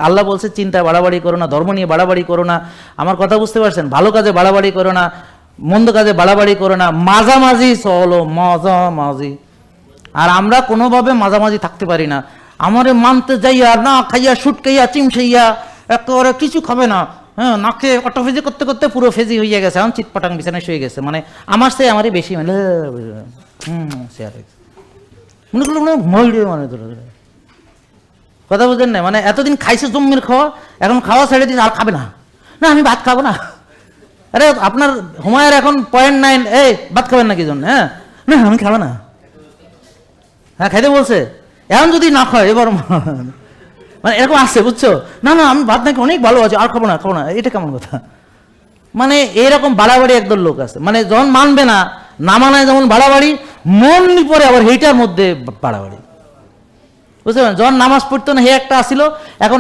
আল্লাহ বলছে চিন্তায় বাড়াবাড়ি করো না, ধর্ম নিয়ে বাড়াবাড়ি করো না। আমার কথা বুঝতে পারছেন? ভালো কাজে বাড়াবাড়ি করো না, মন্দ কাজে বাড়াবাড়ি করো না, মাঝামাঝি চলো, মাঝামাঝি। আর আমরা কোনোভাবে মাঝামাঝি থাকতে পারি না। আমারে মানতে যাইয়া না খাইয়া সুটকাইয়া চিমসাইয়া একেবারে কিছু খাবে না, হ্যাঁ, নাকে অটোফেজি করতে করতে পুরো ফেজি হয়ে গেছে, এখন চিটপাটাং বিছানায় শুয়ে গেছে, মানে আমার সে আমারই বেশি, মানে সে আর মনে করলো মানে কথা বুঝলেন না? মানে এতদিন খাইছে জম্মির খাওয়া, এখন খাওয়া ছেড়ে দিন, আর খাবে না, না আমি ভাত খাবো না। আরে আপনার হুমায়ের এখন 0.9, এই ভাত খাবেন না কি জন্য? হ্যাঁ, না আমি খাবো না, হ্যাঁ খাইতে বলছে, এখন যদি না খায় এবার মানে এরকম আসছে, বুঝছো? না না আমি ভাত নাকি অনেক ভালো আছে, আর খাবো না খাবো না, এটা কেমন কথা? মানে এরকম বাড়াবাড়ি একদল লোক আছে, মানে যখন মানবে না, না মানায় যেমন বাড়াবাড়ি, মন পরে আবার সেইটার মধ্যে বাড়াবাড়ি, বুঝতে পারেন? যখন নামাজ পড়তো না হে একটা আসিল, এখন